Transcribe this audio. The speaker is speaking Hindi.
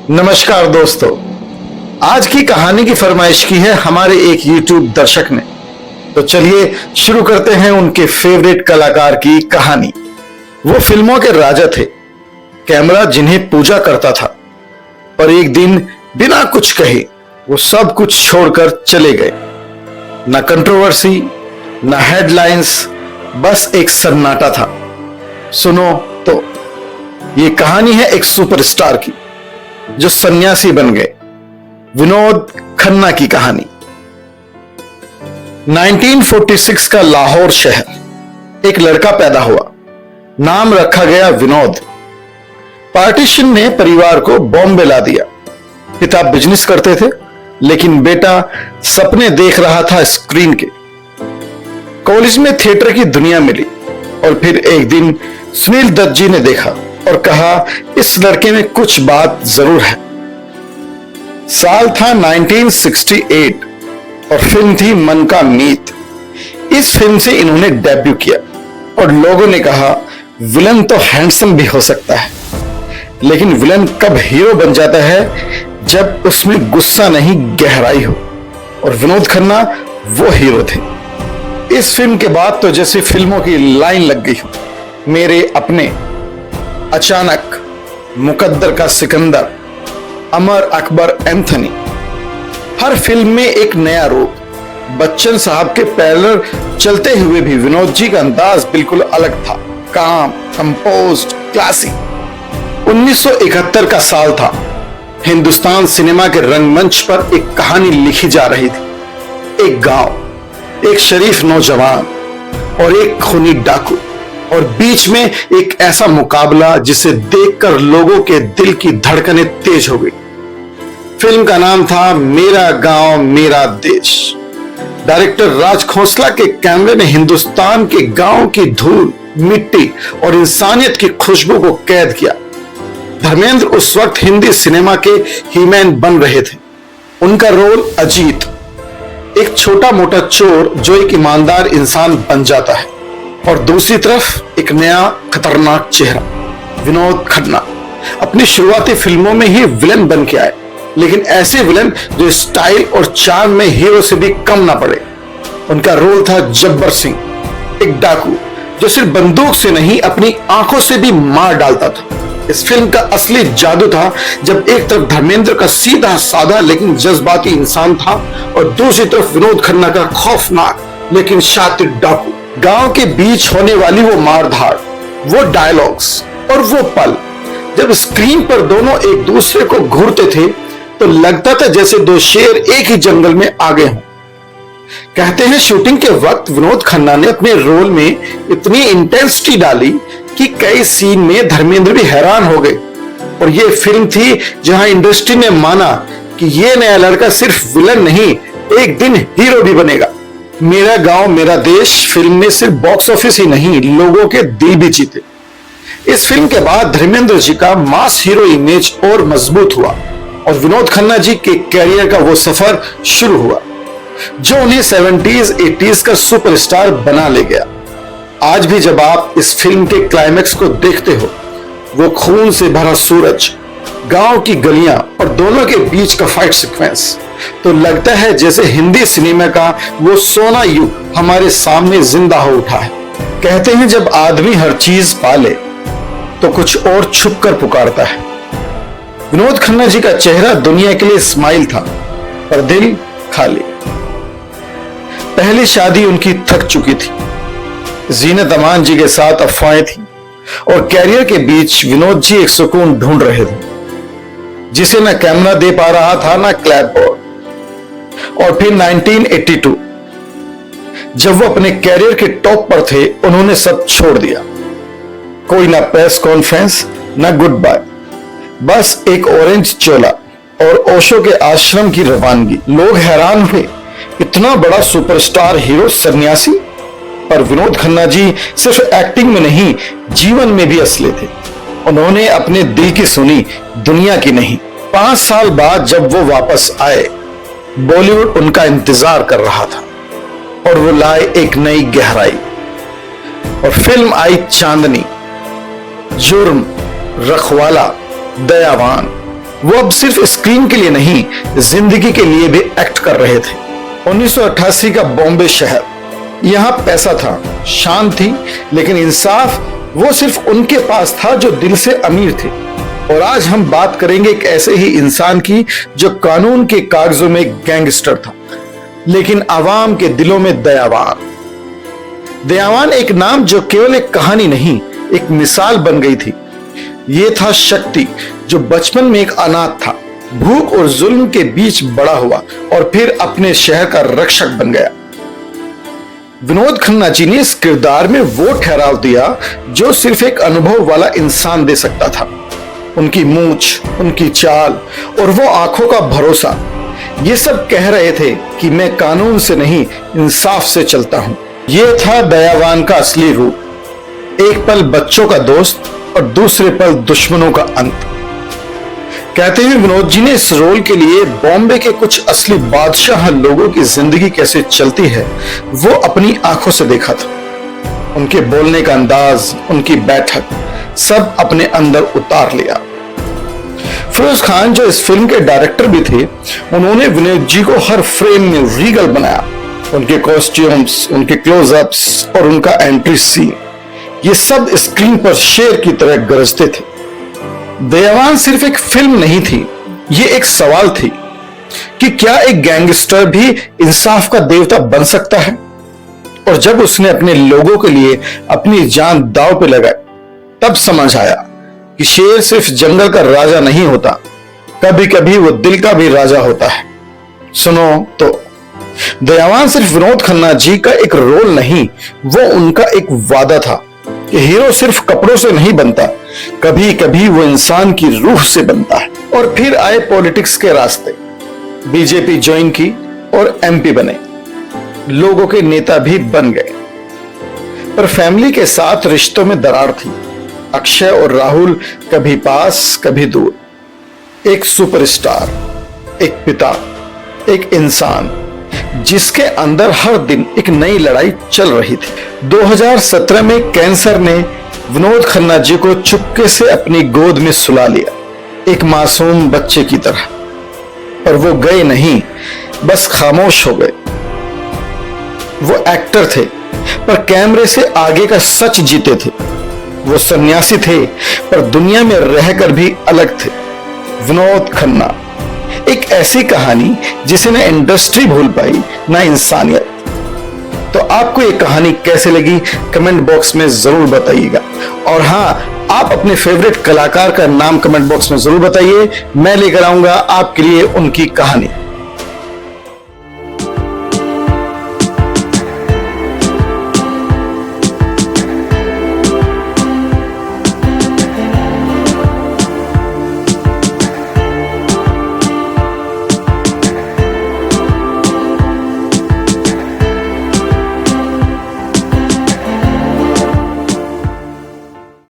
नमस्कार दोस्तों, आज की कहानी की फरमाइश की है हमारे एक YouTube दर्शक ने। तो चलिए शुरू करते हैं उनके फेवरेट कलाकार की कहानी। वो फिल्मों के राजा थे, कैमरा जिन्हें पूजा करता था, पर एक दिन बिना कुछ कहे वो सब कुछ छोड़कर चले गए। ना कंट्रोवर्सी, ना हेडलाइंस, बस एक सन्नाटा था। सुनो तो, ये कहानी है एक सुपरस्टार की जो सन्यासी बन गए। विनोद खन्ना की कहानी। 1946 का लाहौर शहर, एक लड़का पैदा हुआ, नाम रखा गया विनोद। पार्टीशन ने परिवार को बॉम्बे ला दिया। पिता बिजनेस करते थे, लेकिन बेटा सपने देख रहा था स्क्रीन के। कॉलेज में थिएटर की दुनिया मिली और फिर एक दिन सुनील दत्त जी ने देखा और कहा, इस लड़के में कुछ बात जरूर है। साल था 1968 और फिल्म थी मन का मीत। इस फिल्म से इन्होंने डेब्यू किया और लोगों ने कहा, विलन तो हैंडसम भी हो सकता है, लेकिन विलन कब हीरो बन जाता है जब उसमें गुस्सा नहीं गहराई हो। और विनोद खन्ना वो हीरो थे। इस फिल्म के बाद तो जैसे फिल्मों की लाइन लग गई हो, मेरे अपने, अचानक, मुकद्दर का सिकंदर, अमर अकबर एंथनी। हर फिल्म में एक नया रूप। बच्चन साहब के पैरेलल चलते हुए भी विनोद जी का अंदाज बिल्कुल अलग था, काम, कंपोज्ड, क्लासिक। 1971 का साल था। हिंदुस्तान सिनेमा के रंगमंच पर एक कहानी लिखी जा रही थी। एक गांव, एक शरीफ नौजवान और एक खूनी डाकू, और बीच में एक ऐसा मुकाबला जिसे देखकर लोगों के दिल की धड़कनें तेज हो गई। फिल्म का नाम था मेरा गांव मेरा देश। डायरेक्टर राज खोसला के कैमरे ने हिंदुस्तान के गांव की धूल, मिट्टी और इंसानियत की खुशबू को कैद किया। धर्मेंद्र उस वक्त हिंदी सिनेमा के हीमैन बन रहे थे। उनका रोल अजीत, एक छोटा मोटा चोर जो एक ईमानदार इंसान बन जाता है, और दूसरी तरफ एक नया खतरनाक चेहरा, विनोद खन्ना। अपनी शुरुआती फिल्मों में ही विलन बन के आए, लेकिन ऐसे विलन जो स्टाइल और चार्म में हीरो से भी कम ना पड़े। उनका रोल था जब्बर सिंह, एक डाकू जो सिर्फ बंदूक से नहीं अपनी आंखों से भी मार डालता था। इस फिल्म का असली जादू था जब एक तरफ धर्मेंद्र का सीधा साधा लेकिन जज्बाती इंसान था, और दूसरी तरफ विनोद खन्ना का खौफनाक लेकिन शातिर डाकू। गांव के बीच होने वाली वो मारधाड़, वो डायलॉग्स और वो पल जब स्क्रीन पर दोनों एक दूसरे को घूरते थे तो लगता था जैसे दो शेर एक ही जंगल में आ गए हों। कहते हैं शूटिंग के वक्त विनोद खन्ना ने अपने रोल में इतनी इंटेंसिटी डाली कि कई सीन में धर्मेंद्र भी हैरान हो गए। और ये फिल्म थी जहां इंडस्ट्री ने माना कि ये नया लड़का सिर्फ विलन नहीं, एक दिन हीरो भी बनेगा। मेरा गांव मेरा देश फिल्म ने सिर्फ बॉक्स ऑफिस ही नहीं, लोगों के दिल भी जीते। इस फिल्म के बाद धर्मेंद्र जी का मास हीरो इमेज और मजबूत हुआ और विनोद खन्ना जी के कैरियर का वो सफर शुरू हुआ जो उन्हें 70s 80s का सुपरस्टार बना ले गया। आज भी जब आप इस फिल्म के क्लाइमेक्स को देखते हो, वो खून से भरा सूरज, गांव की गलियां और दोनों के बीच का फाइट सीक्वेंस, तो लगता है जैसे हिंदी सिनेमा का वो सोना युग हमारे सामने जिंदा हो उठा है। कहते हैं जब आदमी हर चीज पाले तो कुछ और छुप कर पुकारता है। विनोद खन्ना जी का चेहरा दुनिया के लिए स्माइल था, पर दिल खाली। पहली शादी उनकी थक चुकी थी, जीनत अमान जी के साथ अफवाहें थी, और कैरियर के बीच विनोद जी एक सुकून ढूंढ रहे थे जिसे न कैमरा दे पा रहा था न क्लैपबोर्ड। और फिर 1982 जब वो अपने कैरियर के टॉप पर थे, उन्होंने सब छोड़ दिया। कोई ना प्रेस कॉन्फ्रेंस, ना गुड बाय, बस एक ऑरेंज चोला और ओशो के आश्रम की रवानगी। लोग हैरान हुए, इतना बड़ा सुपरस्टार हीरो सन्यासी। पर विनोद खन्ना जी सिर्फ एक्टिंग में नहीं, जीवन में भी असली थे। उन्होंने अपने दिल की सुनी, दुनिया की नहीं। 5 साल बाद जब वो वापस आए, बॉलीवुड उनका इंतजार कर रहा था और वो लाए एक नई गहराई। और फिल्म आई चांदनी, जुर्म, रखवाला, दयावान वो अब सिर्फ स्क्रीन के लिए नहीं, जिंदगी के लिए भी एक्ट कर रहे थे। 1988 का बॉम्बे शहर, यहां पैसा था, शान थी, लेकिन इंसाफ वो सिर्फ उनके पास था जो दिल से अमीर थे। और आज हम बात करेंगे एक ऐसे ही इंसान की जो कानून के कागजों में गैंगस्टर था, लेकिन आवाम के दिलों में दयावान। दयावान एक नाम जो केवल एक कहानी नहीं, एक मिसाल बन गई थी। ये था शक्ति, जो बचपन में एक अनाथ था, भूख और जुल्म के बीच बड़ा हुआ और फिर अपने शहर का रक्षक बन गया। विनोद खन्ना जी ने इस किरदार में वो ठहराव दिया जो सिर्फ एक अनुभव वाला इंसान दे सकता था। उनकी मूंछ, उनकी चाल और वो आंखों का भरोसा, ये सब कह रहे थे कि मैं कानून से नहीं, इंसाफ से चलता हूं। ये था दयावान का असली रूप, एक पल बच्चों का दोस्त और दूसरे पल दुश्मनों का अंत। कहते हैं विनोद जी ने इस रोल के लिए बॉम्बे के कुछ असली बादशाह लोगों की जिंदगी कैसे चलती है वो अपनी आंखों से देखा था। उनके बोलने का अंदाज, उनकी बैठक, सब अपने अंदर उतार लिया। फिरोज खान जो इस फिल्म के डायरेक्टर भी थे, उन्होंने विनोद जी को हर फ्रेम में रीगल बनाया। उनके कॉस्ट्यूम्स, उनके क्लोजअप्स और उनका एंट्री सीन, ये सब स्क्रीन पर शेर की तरह गरजते थे। दयावान सिर्फ एक फिल्म नहीं थी, ये एक सवाल थी कि क्या एक गैंगस्टर भी इंसाफ का देवता बन सकता है। और जब उसने अपने लोगों के लिए अपनी जान दांव पे लगाई, तब समझ आया कि शेर सिर्फ जंगल का राजा नहीं होता, कभी कभी वो दिल का भी राजा होता है। सुनो तो, दयावान सिर्फ विनोद खन्ना जी का एक रोल नहीं, वो उनका एक वादा था कि हीरो सिर्फ कपड़ों से नहीं बनता, कभी कभी वो इंसान की रूह से बनता है। और फिर आए पॉलिटिक्स के रास्ते, बीजेपी ज्वाइन की और एमपी बने, लोगों के नेता भी बन गए। पर फैमिली के साथ रिश्तों में दरार थी। अक्षय और राहुल कभी पास कभी दूर। एक सुपरस्टार, एक पिता, एक इंसान जिसके अंदर हर दिन एक नई लड़ाई चल रही थी। 2017 में कैंसर ने विनोद खन्ना जी को चुपके से अपनी गोद में सुला लिया, एक मासूम बच्चे की तरह। पर वो गए नहीं, बस खामोश हो गए। वो एक्टर थे, पर कैमरे से आगे का सच जीते थे। वो सन्यासी थे, पर दुनिया में रहकर भी अलग थे। विनोद खन्ना, एक ऐसी कहानी जिसे न इंडस्ट्री भूल पाई, ना इंसानियत। तो आपको ये कहानी कैसे लगी, कमेंट बॉक्स में जरूर बताइएगा। और हाँ, आप अपने फेवरेट कलाकार का नाम कमेंट बॉक्स में जरूर बताइए, मैं लेकर आऊंगा आपके लिए उनकी कहानी।